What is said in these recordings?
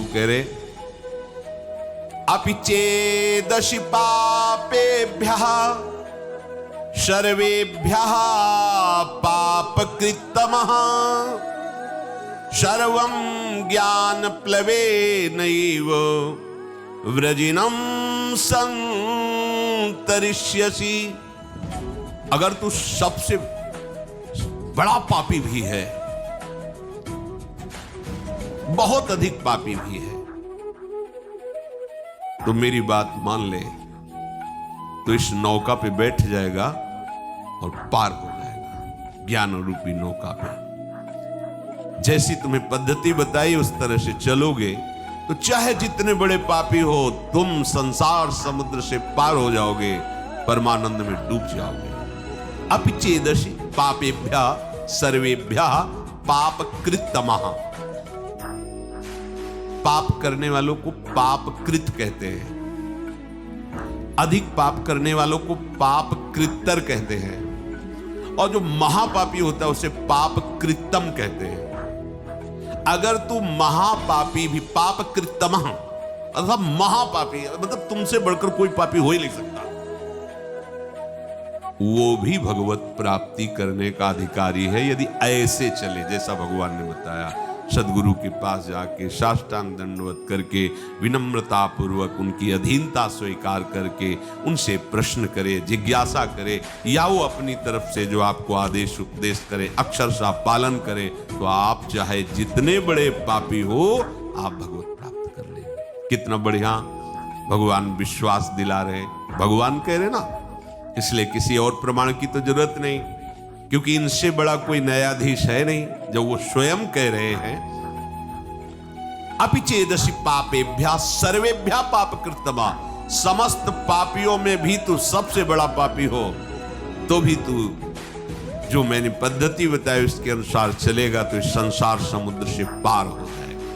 कह रहे, अपि चेदशि पापेभ्यः सर्वेभ्यः पापकृत्तमः सर्वं ज्ञानप्लवेनैव व्रजिनं संतरिष्यसि। अगर तू सबसे बड़ा पापी भी है, बहुत अधिक पापी भी है, तो मेरी बात मान ले, तो इस नौका पे बैठ जाएगा और पार हो जाएगा ज्ञान रूपी नौका पे। जैसी तुम्हें पद्धति बताई उस तरह से चलोगे तो चाहे जितने बड़े पापी हो, तुम संसार समुद्र से पार हो जाओगे, परमानंद में डूब जाओगे। अपि चेदशि पापेभ्यः सर्वेभ्यः पापकृत्तमः। पाप करने वालों को पापकृत कहते हैं, अधिक पाप करने वालों को पापकृत्तर कहते हैं, और जो महापापी होता है उसे पापकृत्तम कहते हैं। अगर तू महापापी भी, पापकृत्तमः अर्थात महापापी, मतलब तुमसे बढ़कर कोई पापी हो ही नहीं सकता, वो भी भगवत प्राप्ति करने का अधिकारी है यदि ऐसे चले जैसा भगवान ने बताया। सदगुरु के पास जाके साष्टांग दंडवत करके विनम्रता पूर्वक उनकी अधीनता स्वीकार करके उनसे प्रश्न करे, जिज्ञासा करे, या वो अपनी तरफ से जो आपको आदेश उपदेश करे अक्षरशः पालन करे, तो आप चाहे जितने बड़े पापी हो आप भगवत प्राप्त कर लेंगे। कितना बढ़िया भगवान विश्वास दिला रहे, भगवान कह रहे ना, इसलिए किसी और प्रमाण की तो जरूरत नहीं, क्योंकि इनसे बड़ा कोई न्यायाधीश है नहीं। जब वो स्वयं कह रहे हैं अपि चेदशि पापेभ्यः सर्वेभ्यः पापकृत्तमः, समस्त पापियों में भी तू सबसे बड़ा पापी हो तो भी तू जो मैंने पद्धति बताई उसके अनुसार चलेगा तो इस संसार समुद्र से पार हो जाएगा।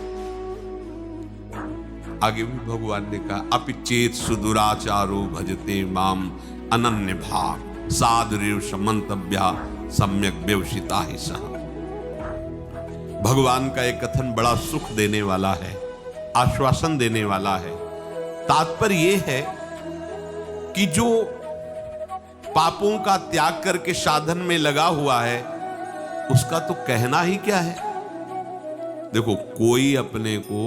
आगे भी भगवान ने कहा अपि चेत सुदुराचारो भजते माम अनन्य भाव साधुरेव समंतव्या सम्यक व्यवसिता ही सह। भगवान का एक कथन बड़ा सुख देने वाला है, आश्वासन देने वाला है। तात्पर्य यह है कि जो पापों का त्याग करके साधन में लगा हुआ है उसका तो कहना ही क्या है। देखो, कोई अपने को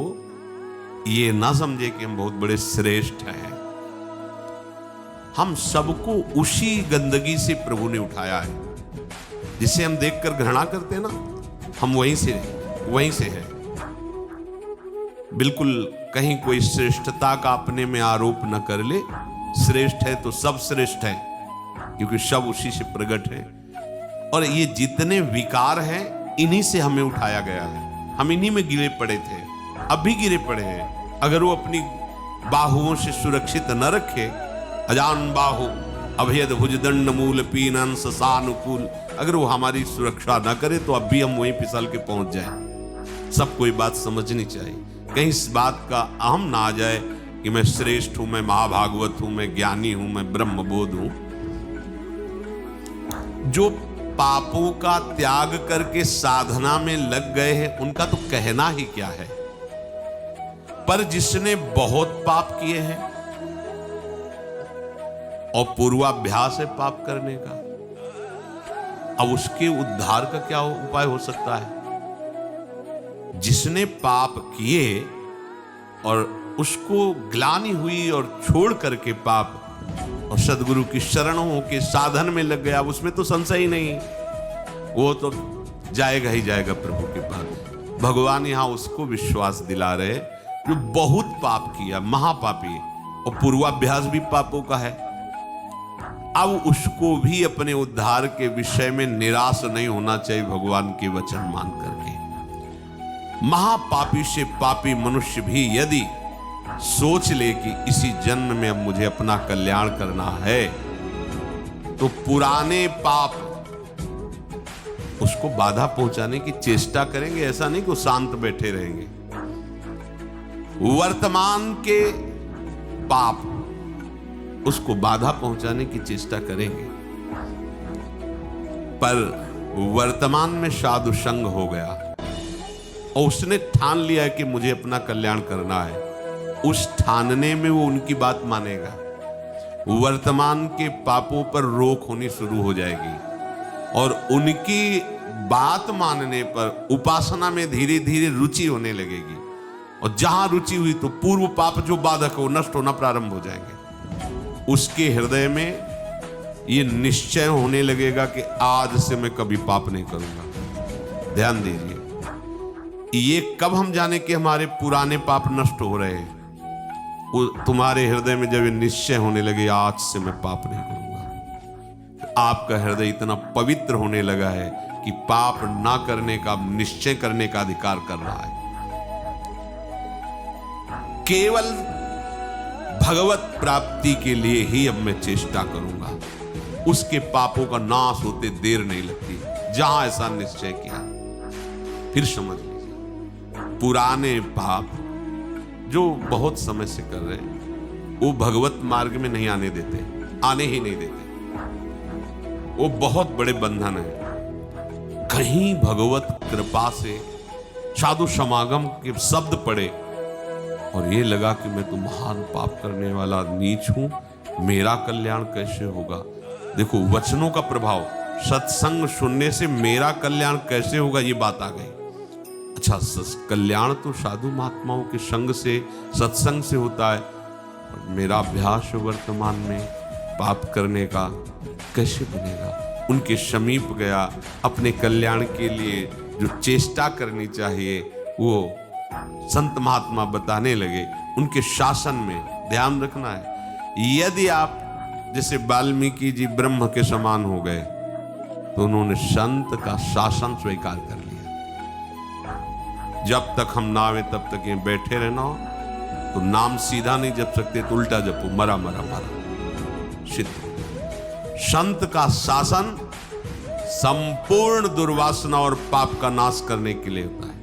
ये ना समझे कि हम बहुत बड़े श्रेष्ठ हैं, हम सबको उसी गंदगी से प्रभु ने उठाया है जिसे हम देखकर घृणा करते हैं ना, हम वहीं से हैं। बिल्कुल कहीं कोई श्रेष्ठता का अपने में आरोप न कर ले। श्रेष्ठ है तो सब श्रेष्ठ है, क्योंकि सब उसी से प्रकट है। और ये जितने विकार हैं इन्हीं से हमें उठाया गया है। हम इन्हीं में गिरे पड़े थे, अब भी गिरे पड़े हैं। अगर वो अपनी बाहुओं से सुरक्षित न रखे, अजान बाहु अभेद भुजदंड मूल पीनन ससानुकूल, अगर वो हमारी सुरक्षा ना करे तो अब भी हम वहीं फिसल के पहुंच जाएं। सबको ये बात समझनी चाहिए, कहीं इस बात का अहम ना आ जाए कि मैं श्रेष्ठ हूं, मैं महाभागवत हूं, मैं ज्ञानी हूं, मैं ब्रह्मबोध हूं। जो पापों का त्याग करके साधना में लग गए हैं उनका तो कहना ही क्या है। पर जिसने बहुत पाप किए हैं और पूर्वाभ्यास है पाप करने का, अब उसके उद्धार का क्या उपाय हो सकता है। जिसने पाप किए और उसको ग्लानि हुई और छोड़ करके पाप और सदगुरु की शरण होके साधन में लग गया, उसमें तो संशय ही नहीं, वो तो जाएगा ही जाएगा प्रभु के पास। भगवान यहां उसको विश्वास दिला रहे जो बहुत पाप किया, महापापी, और पूर्वाभ्यास भी पापों का है। अब उसको भी अपने उद्धार के विषय में निराश नहीं होना चाहिए भगवान के वचन मान करके। महापापी से पापी मनुष्य भी यदि सोच ले कि इसी जन्म में अब मुझे अपना कल्याण करना है, तो पुराने पाप उसको बाधा पहुंचाने की चेष्टा करेंगे। ऐसा नहीं कि वो शांत बैठे रहेंगे। वर्तमान के पाप उसको बाधा पहुंचाने की चेष्टा करेंगे, पर वर्तमान में साधु संग हो गया और उसने ठान लिया है कि मुझे अपना कल्याण करना है, उस ठानने में वो उनकी बात मानेगा। वर्तमान के पापों पर रोक होनी शुरू हो जाएगी और उनकी बात मानने पर उपासना में धीरे धीरे रुचि होने लगेगी। और जहां रुचि हुई तो पूर्व पाप जो बाधक हो नष्ट होना प्रारंभ हो जाएंगे। उसके हृदय में ये निश्चय होने लगेगा कि आज से मैं कभी पाप नहीं करूंगा। ध्यान दीजिए, ये कब हम जाने कि हमारे पुराने पाप नष्ट हो रहे हैं? तुम्हारे हृदय में जब ये निश्चय होने लगे आज से मैं पाप नहीं करूंगा, तो आपका हृदय इतना पवित्र होने लगा है कि पाप ना करने का, निश्चय करने का अधिकार कर रहा है। केवल भगवत प्राप्ति के लिए ही अब मैं चेष्टा करूंगा। उसके पापों का नाश होते देर नहीं लगती जहां ऐसा निश्चय किया। फिर समझ लीजिए, पुराने पाप जो बहुत समय से कर रहे हैं वो भगवत मार्ग में नहीं आने देते, आने ही नहीं देते। वो बहुत बड़े बंधन है। कहीं भगवत कृपा से साधु समागम के शब्द पड़े और ये लगा कि मैं तो महान पाप करने वाला नीच हूं, मेरा कल्याण कैसे होगा? देखो, वचनों का प्रभाव, सत्संग सुनने से मेरा कल्याण कैसे होगा, ये बात आ गई। अच्छा, कल्याण तो साधु महात्माओं के संग से, सत्संग से होता है, और मेरा अभ्यास वर्तमान में पाप करने का कैसे बनेगा? उनके समीप गया, अपने कल्याण के लिए जो चेष्टा करनी चाहिए वो संत महात्मा बताने लगे। उनके शासन में ध्यान रखना है। यदि आप जैसे वाल्मीकि जी ब्रह्म के समान हो गए तो उन्होंने संत का शासन स्वीकार कर लिया। जब तक हम ना आवे तब तक ये बैठे रहना हो, तो नाम सीधा नहीं जप सकते तो उल्टा जपो, मरा मरा मरा सिद्ध। संत का शासन संपूर्ण दुर्वासना और पाप का नाश करने के लिए होता है।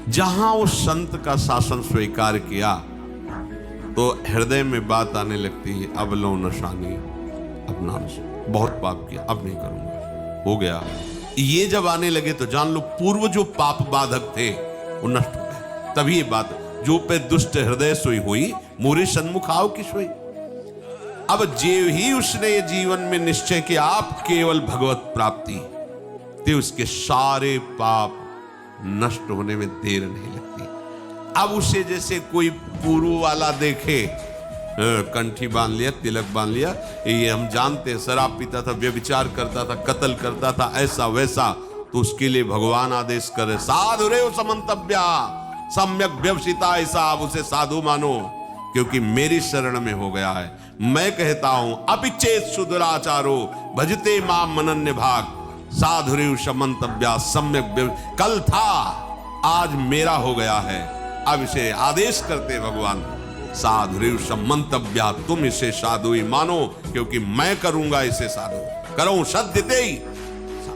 जहां उस संत का शासन स्वीकार किया तो हृदय में बात आने लगती है, अब लो नशानी, अब ना नशा, बहुत पाप किया, अब नहीं करूंगा, हो गया। ये जब आने लगे तो जान लो पूर्व जो पाप बाधक थे वो नष्ट हो गए। तभी ये बात, जो पे दुष्ट हृदय सोई हुई, मोरे सन्मुख आओ की सोई। अब जे ही उसने ये जीवन में निश्चय किया आप केवल भगवत प्राप्ति, तो उसके सारे पाप नष्ट होने में देर नहीं लगती। अब उसे जैसे कोई पूर्व वाला देखे, कंठी बांध लिया, तिलक बांध लिया, ये हम जानते हैं, शराब पीता था, व्यभिचार करता था, कत्ल करता था, ऐसा वैसा, तो उसके लिए भगवान आदेश करे, साधु रे समंतव्या सम्यक व्यवसिता, ऐसा आप उसे साधु मानो क्योंकि मेरी शरण में हो गया है। मैं कहता हूं अपिचेत सुदुराचारो भजते माम मनन्य भाग, साधु रे समंतव्या सम्यक। कल था आज मेरा हो गया है, अब इसे आदेश करते भगवान, साधु सम्मंतव्या, तुम इसे साधु ही मानो क्योंकि मैं करूंगा इसे साधु। करो सद्यते ही,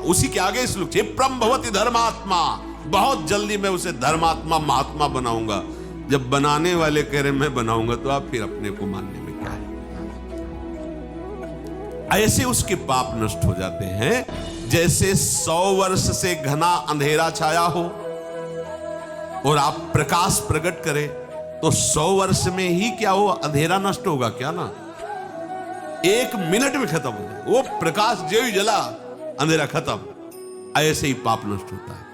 उसी के आगे श्लोक, क्षिप्रम भवति धर्मात्मा, बहुत जल्दी मैं उसे धर्मात्मा महात्मा बनाऊंगा। जब बनाने वाले कह रहे मैं बनाऊंगा तो आप फिर अपने को मानने में क्या है? ऐसे उसके पाप नष्ट हो जाते हैं जैसे 100 वर्ष से घना अंधेरा छाया हो और आप प्रकाश प्रकट करें तो 100 वर्ष में ही क्या हो, अंधेरा नष्ट होगा क्या ना? 1 मिनट में खत्म हो जाए वो प्रकाश, जो ही जला अंधेरा खत्म। ऐसे ही पाप नष्ट होता है।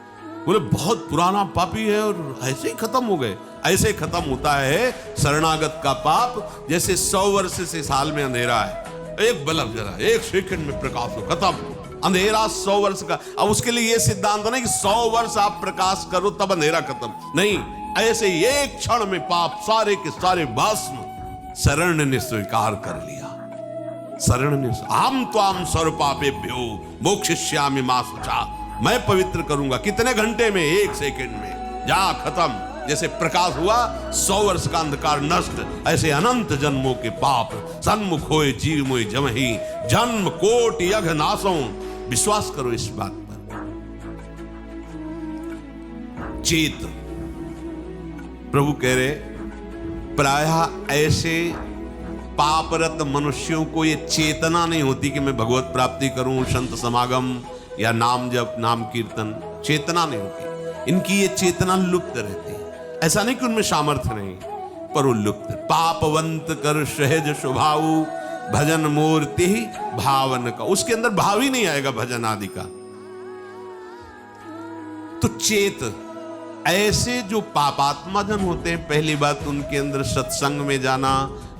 बोले बहुत पुराना पापी है और ऐसे ही खत्म हो गए, ऐसे ही खत्म होता है शरणागत का पाप। जैसे 100 वर्ष से साल में अंधेरा है, एक बल्ब जला, 1 सेकंड में प्रकाश हो, खत्म अंधेरा 100 वर्ष का। अब उसके लिए ये सिद्धांत नहीं कि 100 वर्ष आप प्रकाश करो तब अंधेरा खत्म, नहीं, ऐसे एक क्षण में पाप सारे के सारे भस्म शरण ने स्वीकार कर लिया। शरण ने, हम त्वाम सर्व पापेभ्यो मोक्षयिष्यामि मा शुचा, मैं पवित्र करूंगा। कितने घंटे में? 1 सेकंड में, जा खत्म। जैसे प्रकाश हुआ 100 वर्ष का अंधकार नष्ट, ऐसे अनंत जन्मों के पाप सन्मुख होए जीव मोय जमहि, जन्म कोटि यज्ञ नाशों। विश्वास करो इस बात पर। चेत, प्रभु कह रहे प्रायः ऐसे पापरत मनुष्यों को ये चेतना नहीं होती कि मैं भगवत प्राप्ति करूं, संत समागम या नाम जप, नाम कीर्तन, चेतना नहीं होती, इनकी ये चेतना लुप्त रहती है। ऐसा नहीं कि उनमें सामर्थ्य नहीं, पर वो लुप्त। पापवंत कर सहज स्वभाव, भजन मूर्ति भावन का, उसके अंदर भाव ही नहीं आएगा भजन आदि का। तो चेत ऐसे जो पापात्मा जन होते हैं, पहली बात उनके अंदर सत्संग में जाना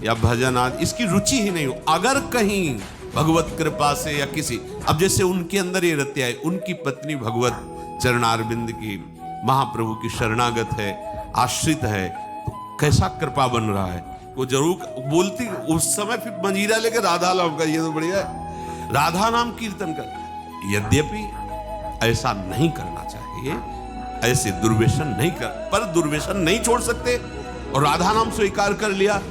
या भजन आदि इसकी रुचि ही नहीं हो। अगर कहीं भगवत कृपा से या किसी, अब जैसे उनके अंदर ये रहते आए, उनकी पत्नी भगवत चरणारविंद की, महाप्रभु की शरणागत है, आश्रित है, तो कैसा कृपा बन रहा है। वो जरूर बोलती उस समय, फिर मंजीरा लेकर राधा नाम का, ये तो बढ़िया है, राधा नाम कीर्तन कर। यद्यपि ऐसा नहीं करना चाहिए, ऐसे दुर्व्यसन नहीं कर, पर दुर्व्यसन नहीं छोड़ सकते और राधा नाम स्वीकार कर लिया,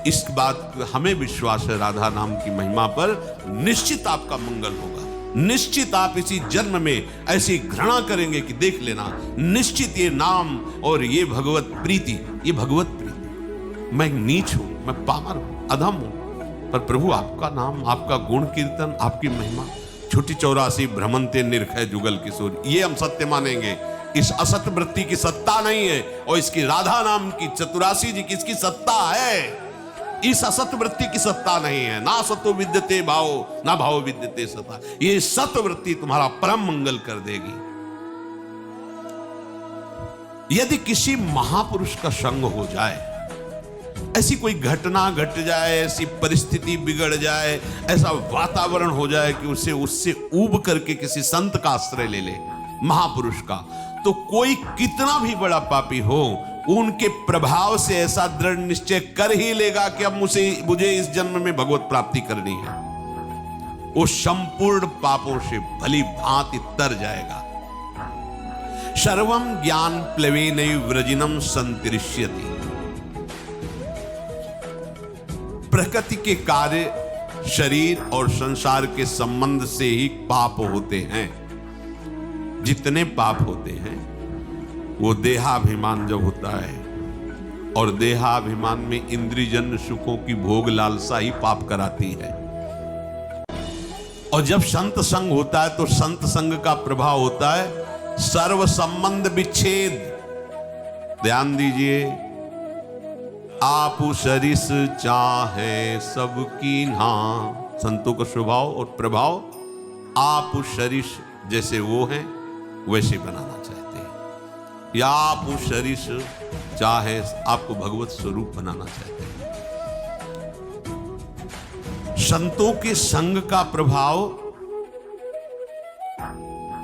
इस बात हमें विश्वास है राधा नाम की महिमा पर निश्चित आपका मंगल होगा। निश्चित आप इसी जन्म में ऐसी घृणा करेंगे कि देख लेना, निश्चित ये नाम और ये भगवत प्रीति, ये भगवत प्रीति। मैं नीच हूं, मैं पामर हूं, अधम हूं, पर प्रभु आपका नाम, आपका गुण कीर्तन, आपकी महिमा, छुट्टी 84 भ्रमंते निर्खय जुगल किशोर, ये हम सत्य मानेंगे। इस असत वृत्ति की सत्ता नहीं है, और इसकी राधा नाम की, चतुरासी जी की इसकी सत्ता है। इस असत वृत्ति की सत्ता नहीं है। ना सतो विद्यते भाव, ना भाव विद्यते सता। ये सत वृत्ति तुम्हारा परम मंगल कर देगी। यदि किसी महापुरुष का संग हो जाए, ऐसी कोई घटना घट जाए, ऐसी परिस्थिति बिगड़ जाए, ऐसा वातावरण हो जाए कि उससे ऊब करके किसी संत का आश्रय ले ले, महापुरुष का, तो कोई कितना भी बड़ा पापी हो, उनके प्रभाव से ऐसा दृढ़ निश्चय कर ही लेगा कि अब मुझे इस जन्म में भगवत प्राप्ति करनी है। वो संपूर्ण पापों से भली भांति तर जाएगा। सर्वम ज्ञान प्लवेनैव व्रजिनम संतरिष्यति। प्रकृति के कार्य शरीर और संसार के संबंध से ही पाप होते हैं। जितने पाप होते हैं वो देहाभिमान जब होता है, और देहाभिमान में इंद्रियजन्य सुखों की भोग लालसा ही पाप कराती है। और जब संत संग होता है तो संत संग का प्रभाव होता है सर्व संबंध विच्छेद। ध्यान दीजिए, आपु सरिस चाहे सबकी ना, संतों का स्वभाव और प्रभाव आपु सरिस जैसे वो हैं वैसे बनाना चाहते हैं, या आपु सरिस चाहे आपको भगवत स्वरूप बनाना चाहते हैं। संतों के संग का प्रभाव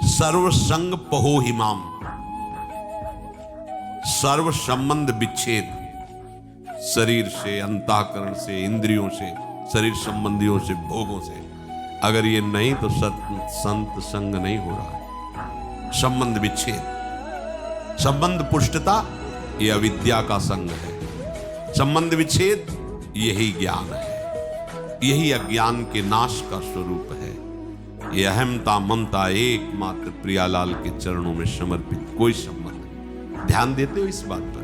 सर्व संग पहो हिमाम, सर्व संबंध विच्छेद, शरीर से, अंतःकरण से, इंद्रियों से, शरीर संबंधियों से, भोगों से। अगर ये नहीं तो संत संग नहीं हो रहा है। संबंध विच्छेद, संबंध पुष्टता, ये अविद्या का संग है। संबंध विच्छेद, यही ज्ञान है, यही अज्ञान के नाश का स्वरूप है। ये अहमता ममता एकमात्र प्रियालाल के चरणों में समर्पित, कोई संबंध नहीं। ध्यान देते हो इस बात पर?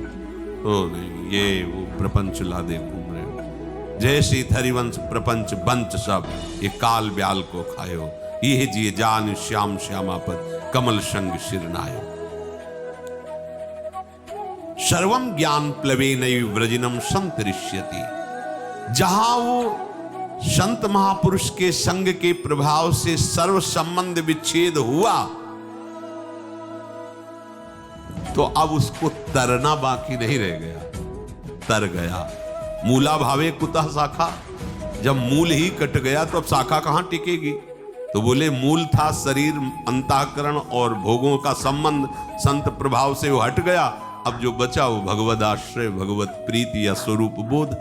ओ नहीं, ये वो प्रपंच लादे घूम रहे हो, जैसे हरिवंश प्रपंच बंच सब, ये काल ब्याल को खायो, ये जिए जान श्याम श्यामापद कमल संग शिरनायो। सर्वम ज्ञान प्लवेनैव व्रजिनम संतरिष्यति। जहां वो संत महापुरुष के संग के प्रभाव से सर्व संबंध विच्छेद हुआ, तो अब उसको तरना बाकी नहीं रह गया, तर गया। मूला भावे कुतः शाखा, जब मूल ही कट गया तो अब शाखा कहां टिकेगी? तो बोले मूल था शरीर, अंतःकरण और भोगों का संबंध, संत प्रभाव से वो हट गया। अब जो बचा वो भगवद आश्रय, भगवत प्रीति या स्वरूप बोध।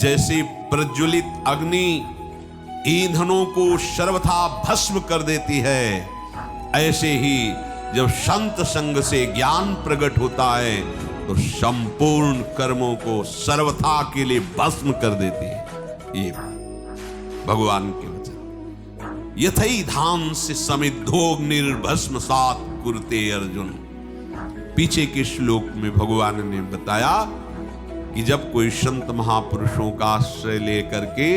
जैसे प्रज्वलित अग्नि ईंधनों को सर्वथा भस्म कर देती है, ऐसे ही जब संत संग से ज्ञान प्रकट होता है तो संपूर्ण कर्मों को सर्वथा के लिए भस्म कर देती है। ये भगवान के वचन। यथई धाम से समिद्धोग्निर्भस्म सात कुरते अर्जुन। पीछे के श्लोक में भगवान ने बताया कि जब कोई संत महापुरुषों का आश्रय लेकर के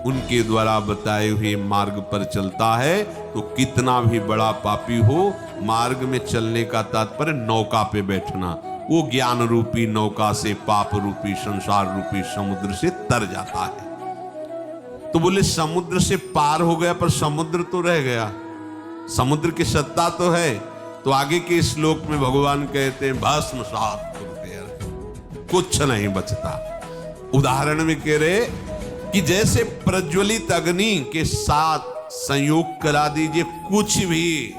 उनके द्वारा बताए हुए मार्ग पर चलता है तो कितना भी बड़ा पापी हो, मार्ग में चलने का तात्पर्य नौका पे बैठना, वो ज्ञान रूपी नौका से पाप रूपी संसार रूपी समुद्र से तर जाता है। तो बोले समुद्र से पार हो गया पर समुद्र तो रह गया, समुद्र की सत्ता तो है। तो आगे के श्लोक में भगवान कहते हैं भस्मसात कुरुते, कुछ नहीं बचता। उदाहरण में कह रहे कि जैसे प्रज्वलित अग्नि के साथ संयोग करा दीजिए, कुछ भी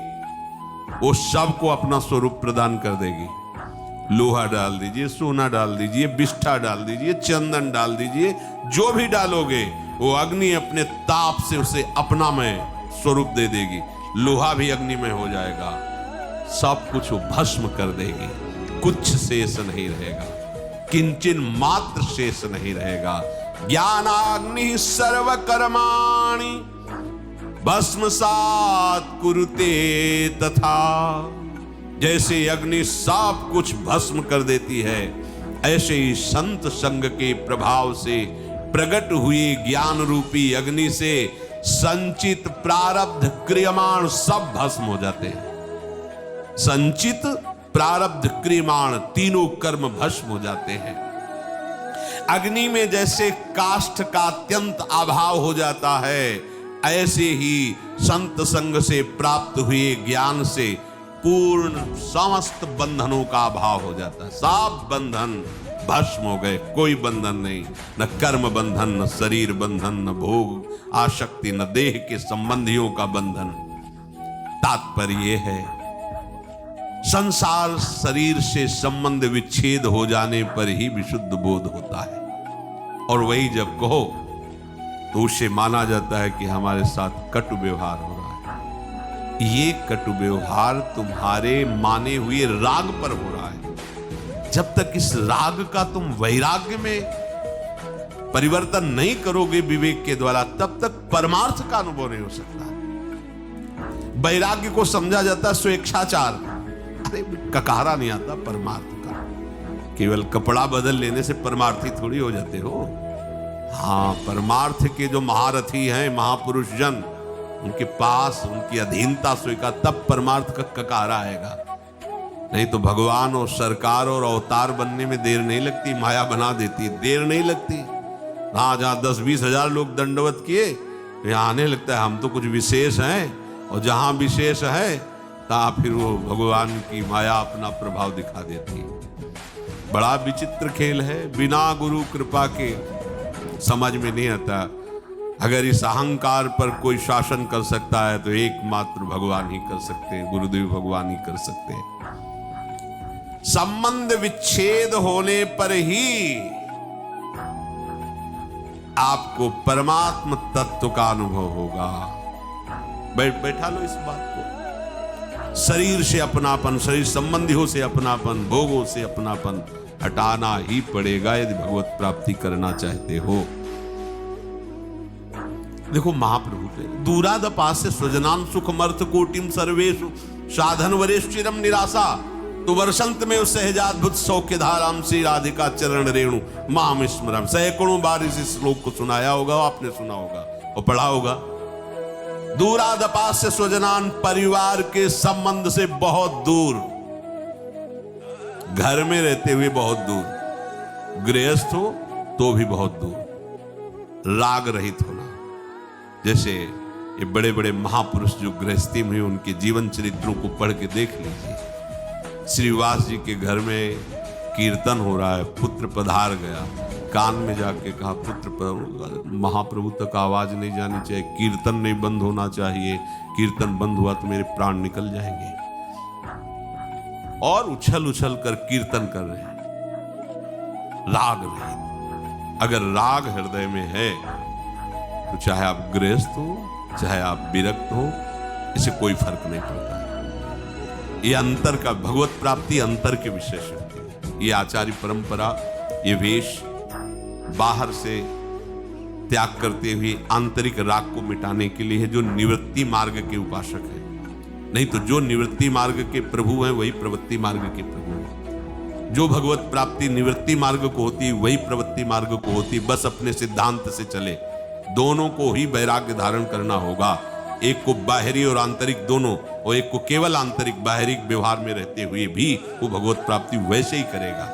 वो सबको अपना स्वरूप प्रदान कर देगी। लोहा डाल दीजिए, सोना डाल दीजिए, बिष्ठा डाल दीजिए, चंदन डाल दीजिए, जो भी डालोगे वो अग्नि अपने ताप से उसे अपना में स्वरूप दे देगी। लोहा भी अग्नि में हो जाएगा, सब कुछ वो भस्म कर देगी, कुछ शेष नहीं रहेगा, किंचन मात्र शेष नहीं रहेगा। ज्ञानाग्नि सर्व कर्माणि भस्मसात कुरुते तथा, जैसे अग्नि सब कुछ भस्म कर देती है, ऐसे ही संत संग के प्रभाव से प्रकट हुई ज्ञान रूपी अग्नि से संचित प्रारब्ध क्रियमाण सब भस्म हो जाते हैं। संचित प्रारब्ध क्रियमाण तीनों कर्म भस्म हो जाते हैं। अग्नि में जैसे काष्ठ का अत्यंत अभाव हो जाता है, ऐसे ही संत संग से प्राप्त हुए ज्ञान से पूर्ण समस्त बंधनों का अभाव हो जाता है। सब बंधन भस्म हो गए, कोई बंधन नहीं, न कर्म बंधन, न शरीर बंधन, न भोग आसक्ति, न देह के संबंधियों का बंधन। तात्पर्य यह है संसार शरीर से संबंध विच्छेद हो जाने पर ही विशुद्ध बोध होता है, और वही जब कहो तो उसे माना जाता है कि हमारे साथ कटु व्यवहार हो रहा है। ये कटु व्यवहार तुम्हारे माने हुए राग पर हो रहा है। जब तक इस राग का तुम वैराग्य में परिवर्तन नहीं करोगे विवेक के द्वारा, तब तक परमार्थ का अनुभव नहीं हो सकता। वैराग्य को समझा जाता है स्वेच्छाचार, अरे ककारा नहीं आता परमार्थ का। केवल कपड़ा बदल लेने से परमार्थी थोड़ी हो जाते हो। हाँ, परमार्थ के जो महारथी हैं, महापुरुष जन, उनके पास उनकी अधीनता स्वीकार, तब परमार्थ का ककारा आएगा। नहीं तो भगवान और सरकार और अवतार बनने में देर नहीं लगती, माया बना देती, देर नहीं लगती। हाँ, जहां 10-20 हजार लोग दंडवत किए, यहाँ आने लगता है हम तो कुछ विशेष हैं, और जहां विशेष है ता फिर वो भगवान की माया अपना प्रभाव दिखा देती है। बड़ा विचित्र खेल है, बिना गुरु कृपा के समझ में नहीं आता। अगर इस अहंकार पर कोई शासन कर सकता है तो एकमात्र भगवान ही कर सकते हैं, गुरुदेव भगवान ही कर सकते हैं। संबंध विच्छेद होने पर ही आपको परमात्म तत्व का अनुभव होगा। बैठा लो इस बात को। शरीर से अपनापन, शरीर संबंधियों से अपनापन, भोगों से अपनापन हटाना ही पड़ेगा यदि भगवत प्राप्ति करना चाहते हो। देखो महाप्रभु के दूरादपास्य स्वजनान सुखमर्थ कोटिम सर्वेषु साधन वरेश्चिरम निराशा तो वर्षंत में उस सहजाद्भुत सौख्य धाराम श्री राधिका चरण रेणु माम स्मरम। सैकड़ों बार इस श्लोक को सुनाया होगा, आपने सुना होगा और पढ़ा होगा। दूरादपास्य स्वजनान, परिवार के संबंध से बहुत दूर, घर में रहते हुए बहुत दूर, गृहस्थ हो तो भी बहुत दूर, राग रहित होना। जैसे ये बड़े बड़े महापुरुष जो गृहस्थी में, उनके जीवन चरित्रों को पढ़ के देख लीजिए। श्रीवास जी के घर में कीर्तन हो रहा है, पुत्र पधार गया, कान में जाके कहा पुत्र, महाप्रभु तक आवाज नहीं जानी चाहिए, कीर्तन नहीं बंद होना चाहिए, कीर्तन बंद हुआ तो मेरे प्राण निकल जाएंगे। और उछल उछल कर कीर्तन कर रहे हैं, राग रहित। अगर राग हृदय में है तो चाहे आप गृहस्थ हो, चाहे आप विरक्त हो, इसे कोई फर्क नहीं पड़ता है। ये अंतर का, भगवत प्राप्ति अंतर के विषय से होती है। ये आचार्य परंपरा, ये वेश बाहर से त्याग करते हुए आंतरिक राग को मिटाने के लिए है, जो निवृत्ति मार्ग के उपासक है। नहीं तो जो निवृत्ति मार्ग के प्रभु हैं वही प्रवृत्ति मार्ग के प्रभु हैं। जो भगवत प्राप्ति निवृत्ति मार्ग को होती वही प्रवृत्ति मार्ग को होती। बस अपने सिद्धांत से चले, दोनों को ही वैराग्य धारण करना होगा। एक को बाहरी और आंतरिक दोनों, और एक को केवल आंतरिक बाहरी व्यवहार में रहते हुए भी वो भगवत प्राप्ति वैसे ही करेगा।